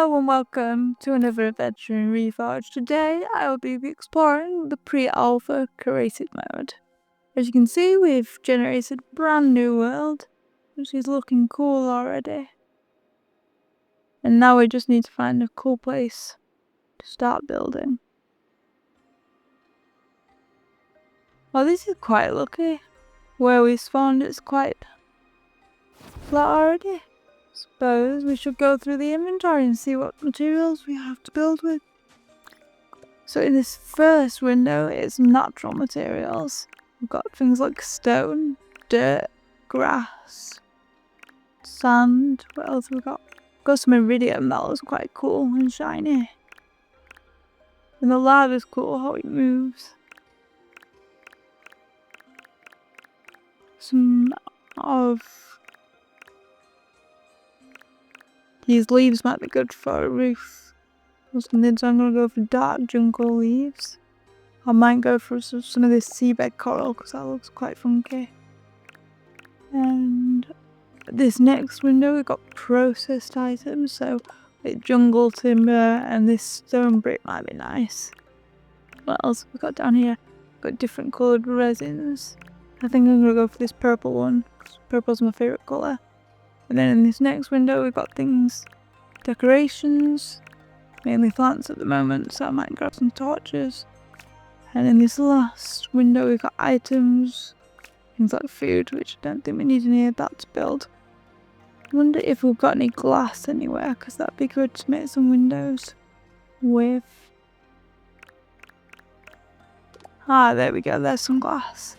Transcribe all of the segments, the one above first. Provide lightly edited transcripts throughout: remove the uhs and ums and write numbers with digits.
Hello and welcome to another adventure in Reforj. Today I will be exploring the pre-alpha created mode. As you can see, we've generated a brand new world, which is looking cool already. And now we just need to find a cool place to start building. Well, this is quite lucky. Where we spawned, it's quite flat already. Suppose we should go through the inventory and see what materials we have to build with. So in this first window, it's natural materials. We've got things like stone, dirt, grass, sand. What else have we got? We've got some iridium that looks quite cool and shiny. And the lava's cool how it moves. Some of these leaves might be good for a roof or something, so I'm going to go for dark jungle leaves. I might go for some of this seabed coral because that looks quite funky. And this next window we've got processed items, so like jungle timber and this stone brick might be nice. What else have we got down here? We've got different coloured resins. I think I'm going to go for this purple one because purple's my favourite colour. And then in this next window we've got things, decorations, mainly plants at the moment, so I might grab some torches. And in this last window we've got items, things like food, which I don't think we need any of that to build. I wonder if we've got any glass anywhere, because that'd be good to make some windows with. Ah, there we go, there's some glass.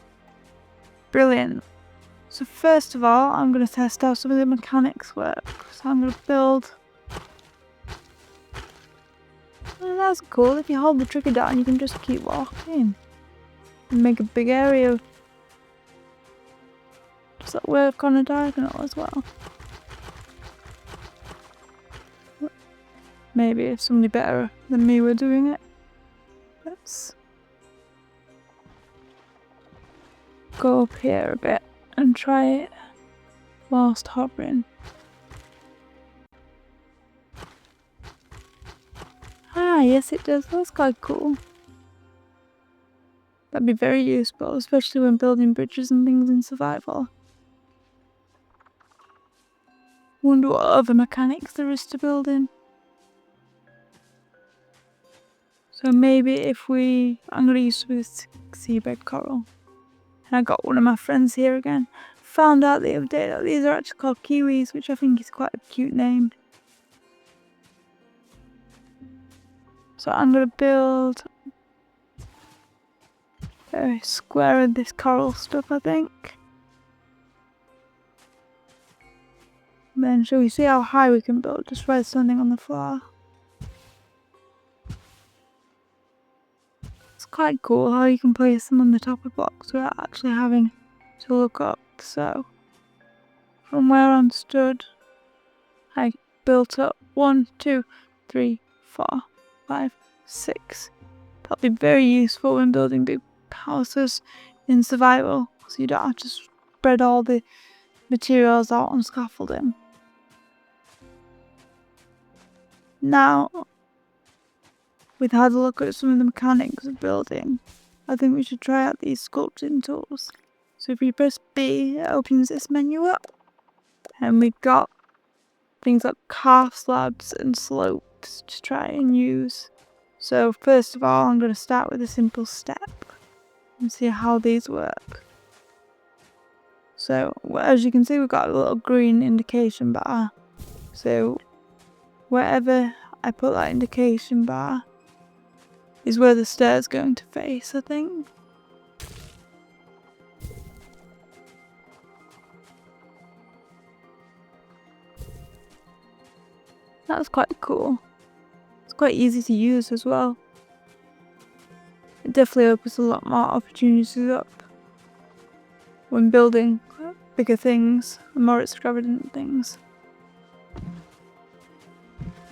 Brilliant. So first of all, I'm going to test how some of the mechanics work. So I'm going to build. Oh, that's cool. If you hold the trigger down, you can just keep walking and make a big area. Does that work on a diagonal as well? Maybe if somebody better than me were doing it. Let's go up here a bit and try it whilst hovering. Ah, yes it does. That's quite cool. That'd be very useful, especially when building bridges and things in survival. Wonder what other mechanics there is to building. So maybe if I'm going to use this seabed coral. And I got one of my friends here again. Found out the other day that these are actually called kiwis, which I think is quite a cute name. So I'm going to build a square of this coral stuff, I think. And then shall we see how high we can build just by standing on the floor? It's quite cool how you can place them on the top of blocks without actually having to look up. So from where I'm stood, I built up 1, 2, 3, 4, 5, 6. That'll be very useful when building big houses in survival, so you don't have to spread all the materials out on scaffolding. Now, we've had a look at some of the mechanics of building. I think we should try out these sculpting tools. So if you press B, it opens this menu up. And we've got things like half slabs and slopes to try and use. So first of all, I'm going to start with a simple step and see how these work. So as you can see, we've got a little green indication bar. So wherever I put that indication bar is where the stair's going to face, I think. That's quite cool. It's quite easy to use as well. It definitely opens a lot more opportunities up when building bigger things and more extravagant things.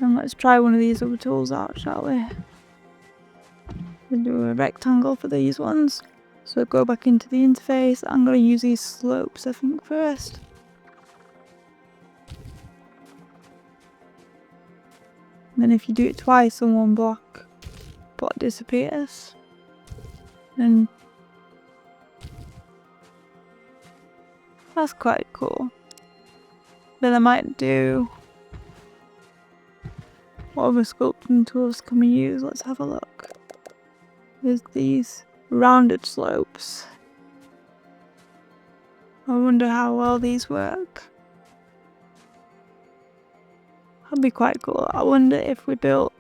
And let's try one of these other tools out, shall we? We'll do a rectangle for these ones. So go back into the interface. I'm going to use these slopes, I think, first. And then if you do it twice on one block disappears. And that's quite cool. Then I might do, what other sculpting tools can we use? Let's have a look. There's these rounded slopes. I wonder how well these work. That'd be quite cool. I wonder if we built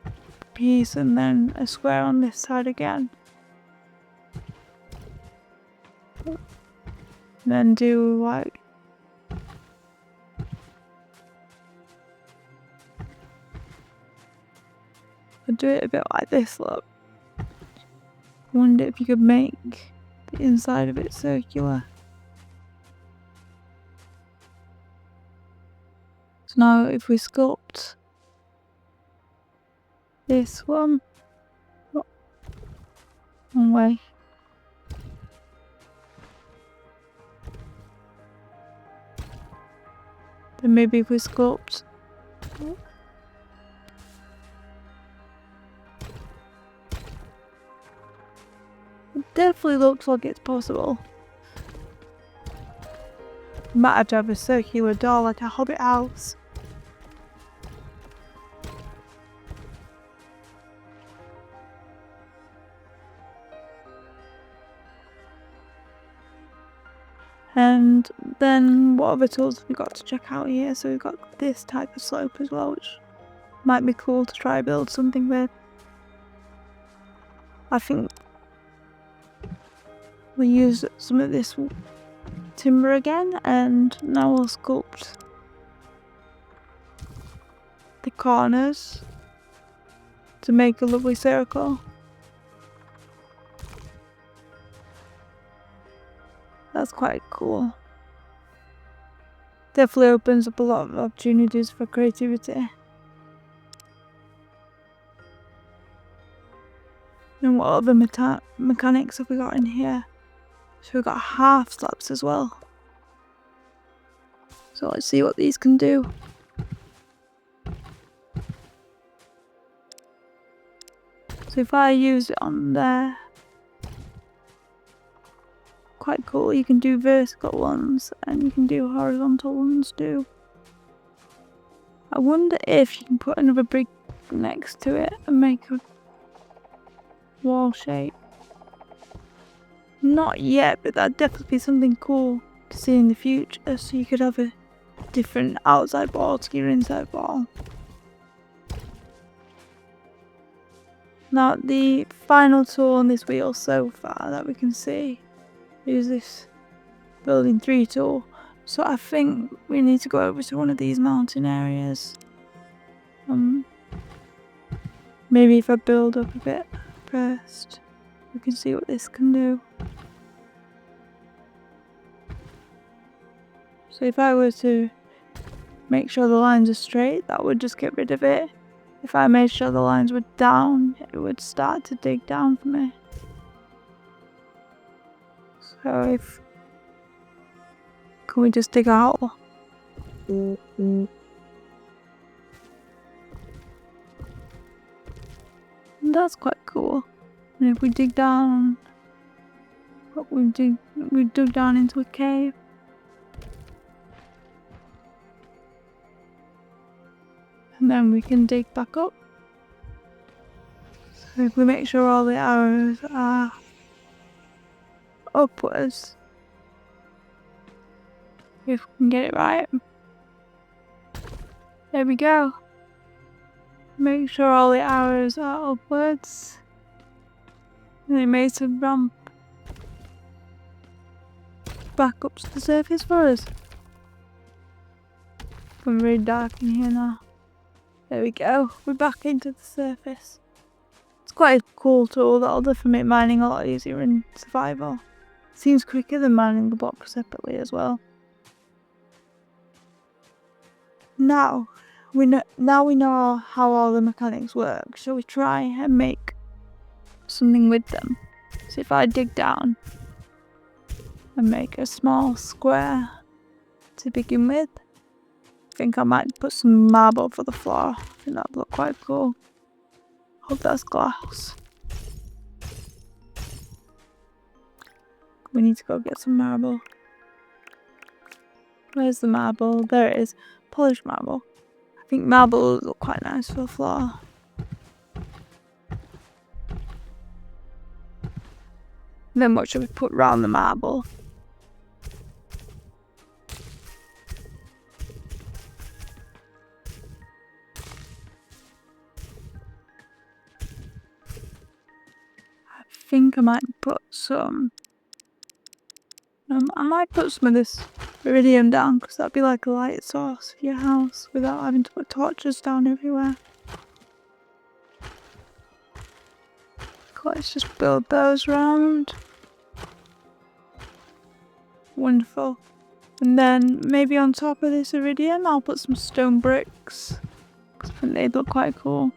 a piece and then a square on this side again. And then do like I'll do it a bit like this, look. I wonder if you could make the inside of it circular. So now if we sculpt this one, one way. Then maybe if we sculpt it definitely looks like it's possible. Might have to have a circular door like a hobbit house. And then what other tools have we got to check out here? So we've got this type of slope as well, which might be cool to try build something with. I think we'll use some of this timber again, and now we'll sculpt the corners to make a lovely circle. That's quite cool. Definitely opens up a lot of opportunities for creativity. And what other mechanics have we got in here? So we've got half slabs as well. So let's see what these can do. So if I use it on there, quite cool. You can do vertical ones and you can do horizontal ones too. I wonder if you can put another brick next to it and make a wall shape. Not yet, but that'd definitely be something cool to see in the future. So you could have a different outside wall to your inside wall. Now the final tool on this wheel so far that we can see is this building 3 tool. So I think we need to go over to one of these mountain areas. Maybe if I build up a bit first, we can see what this can do. So if I were to make sure the lines are straight, that would just get rid of it. If I made sure the lines were down, it would start to dig down for me. So if... can we just dig out? That's quite cool. And if we dig down, we dug down into a cave. And then we can dig back up. So if we make sure all the arrows are upwards, if we can get it right. There we go. Make sure all the arrows are upwards. And it made some ramp back up to the surface for us. It's very dark in here now. There we go, we're back into the surface. It's quite a cool tool that'll definitely make mining a lot easier in survival. Seems quicker than mining the blocks separately as well. Now we know how all the mechanics work. Shall we try and make something with them? So if I dig down and make a small square to begin with, think I might put some marble for the floor. I think that'd look quite cool. Hope that's glass. We need to go get some marble. Where's the marble? There it is. Polished marble. I think marble would look quite nice for the floor. Then what should we put around the marble? I think I might put some... I might put some of this iridium down because that'd be like a light source for your house without having to put torches down everywhere. Let's just build those around. Wonderful. And then maybe on top of this iridium I'll put some stone bricks because I think they'd look quite cool.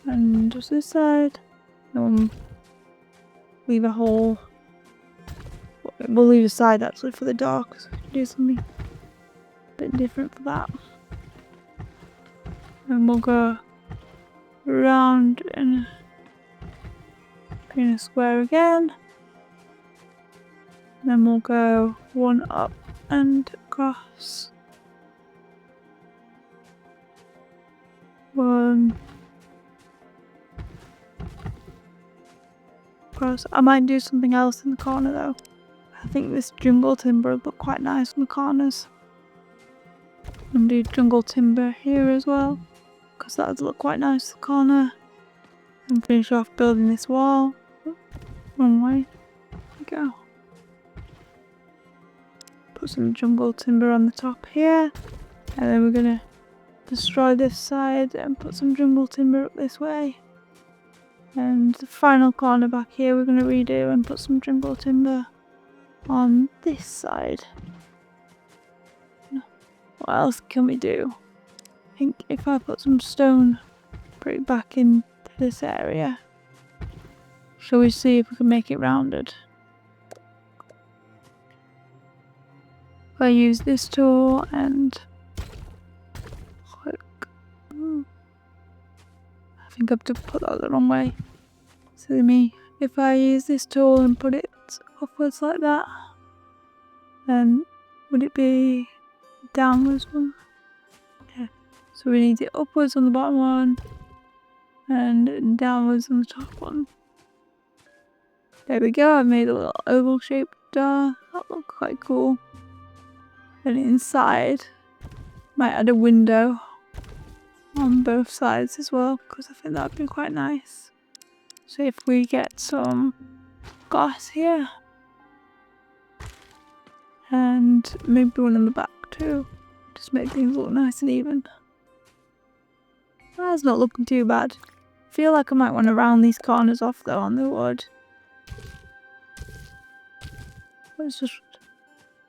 And just this side. Leave a hole. We'll leave a side actually for the door because we can do something a bit different for that. And we'll go around in a square again. And then we'll go one up and across. One across. I might do something else in the corner though. I think this jungle timber would look quite nice in the corners. And do jungle timber here as well, because that would look quite nice in the corner. And finish off building this wall. Wrong way. There we go. Put some jungle timber on the top here. And then we're gonna destroy this side and put some jungle timber up this way. And the final corner back here we're gonna redo and put some jungle timber on this side. What else can we do? I think if I put some stone brick back into this area, shall we see if we can make it rounded? If I use this tool and look, I think I have to put that the wrong way. Silly me. If I use this tool and put it upwards like that, then would it be downwards one? Yeah. So we need it upwards on the bottom one and downwards on the top one. There we go. I've made a little oval shaped door. That looks quite cool. And inside, might add a window on both sides as well because I think that would be quite nice. So if we get some glass here and maybe one in the back too, just make things look nice and even. That's not looking too bad. I feel like I might want to round these corners off though on the wood. Let's just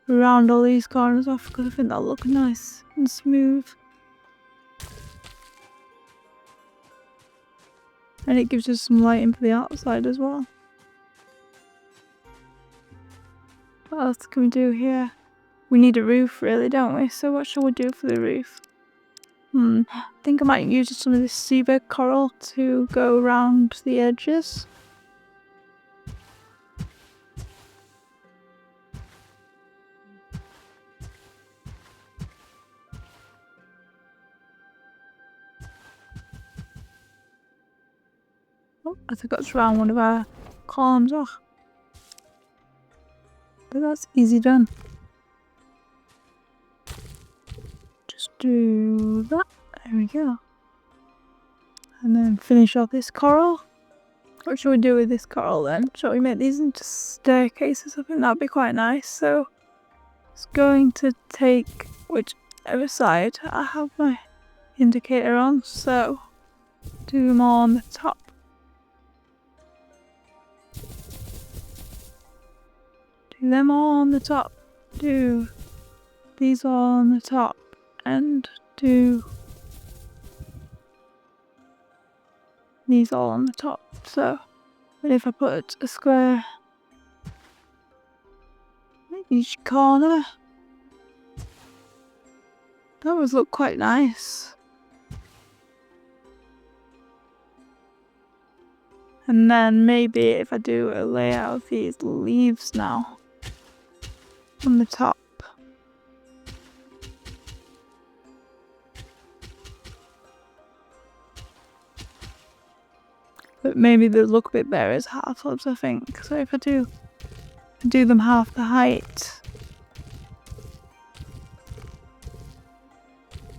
round all these corners off because I think that'll look nice and smooth. And it gives us some lighting for the outside as well. What else can we do here? We need a roof really, don't we? So what shall we do for the roof? I think I might use some of this seabed coral to go around the edges. Oh, I forgot to round one of our columns off. But that's easy done. Just do that. There we go. And then finish off this coral. What should we do with this coral then? Shall we make these into staircases? I think that'd be quite nice. So it's going to take whichever side I have my indicator on. So do them all on the top. Do them all on the top. Do these all on the top. And do these all on the top. So, but if I put a square each corner. That would look quite nice. And then maybe if I do a layout of these leaves now on the top. But maybe they look a bit better as half slabs, I think. So if I do them half the height,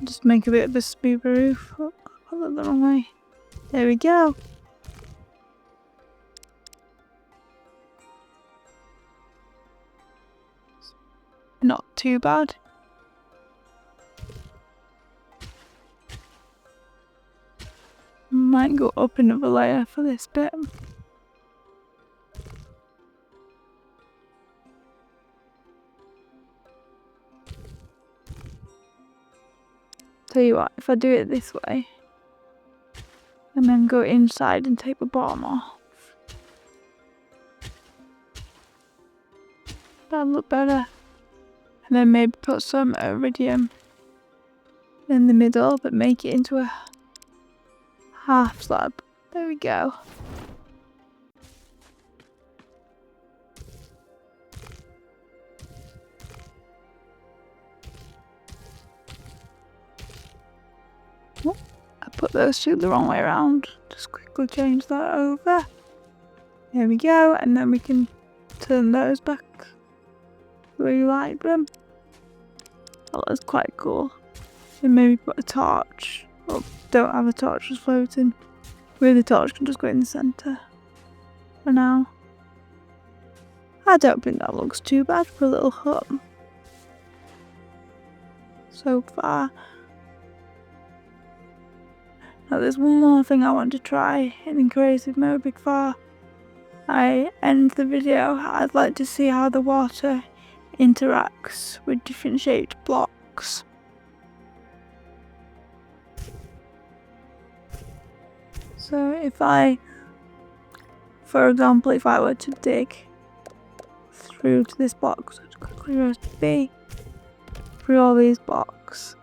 just make a bit of a smooth roof. Oh, I put that the wrong way. There we go. Not too bad. Might go up another layer for this bit. Tell you what, if I do it this way, and then go inside and take the bottom off, that'll look better. And then maybe put some iridium in the middle, but make it into a half slab. There we go. Oh, I put those two the wrong way around. Just quickly change that over. There we go, and then we can turn those back the way you like them. Oh, that's quite cool. And maybe put a torch. Well, don't have a torch just floating. With the torch can just go in the centre for now. I don't think that looks too bad for a little hut so far. Now there's one more thing I want to try in creative mode before I end the video. I'd like to see how the water interacts with different shaped blocks. So if I, for example, if I were to dig through to this box, so just quickly press B, through all these blocks,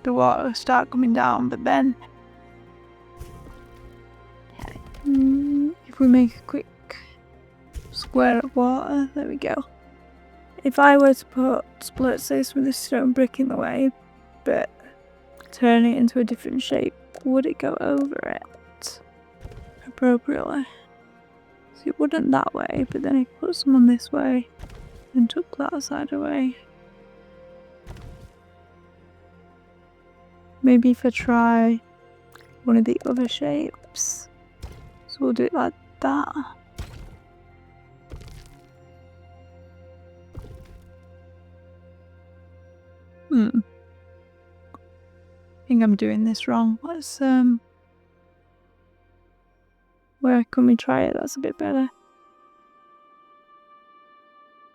the water will start coming down, but then if we make a quick square of water, there we go. If I were to split this with a stone brick in the way, but turn it into a different shape, would it go over it appropriately? So it wouldn't that way, but then I could put some on this way and took that side away. Maybe if I try one of the other shapes, so we'll do it like that. I think I'm doing this wrong. Let's where can we try it? That's a bit better.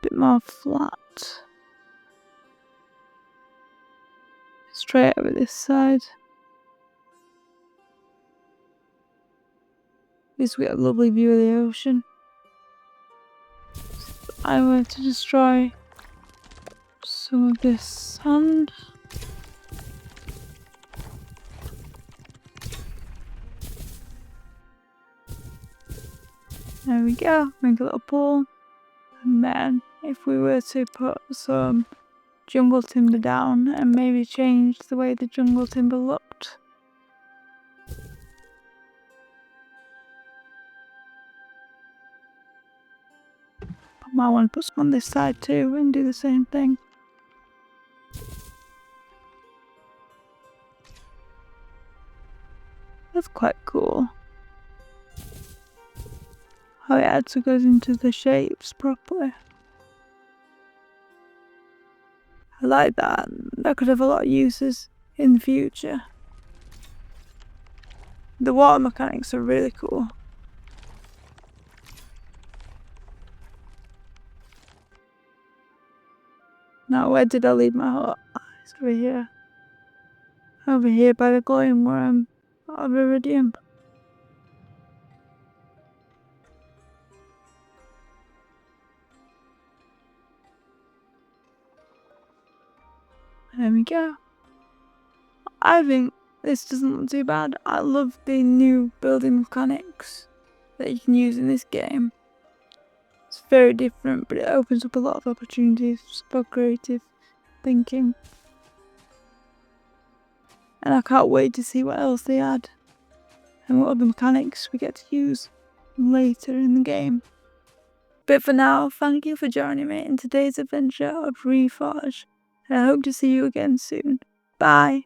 Bit more flat. Let's try it over this side. At least we get a lovely view of the ocean. If I were to destroy some of this sand. There we go, make a little pool. And then if we were to put some jungle timber down and maybe change the way the jungle timber looked. I might want to put some on this side too and do the same thing. That's quite cool. How it actually goes into the shapes properly. I like that. That could have a lot of uses in the future. The water mechanics are really cool. Now where did I leave my hut? It's over here. Over here by the glowing worm of iridium. There we go. I think this doesn't look too bad. I love the new building mechanics that you can use in this game. It's very different, but it opens up a lot of opportunities for creative thinking. And I can't wait to see what else they add and what other mechanics we get to use later in the game. But for now, thank you for joining me in today's adventure of Reforj, and I hope to see you again soon. Bye!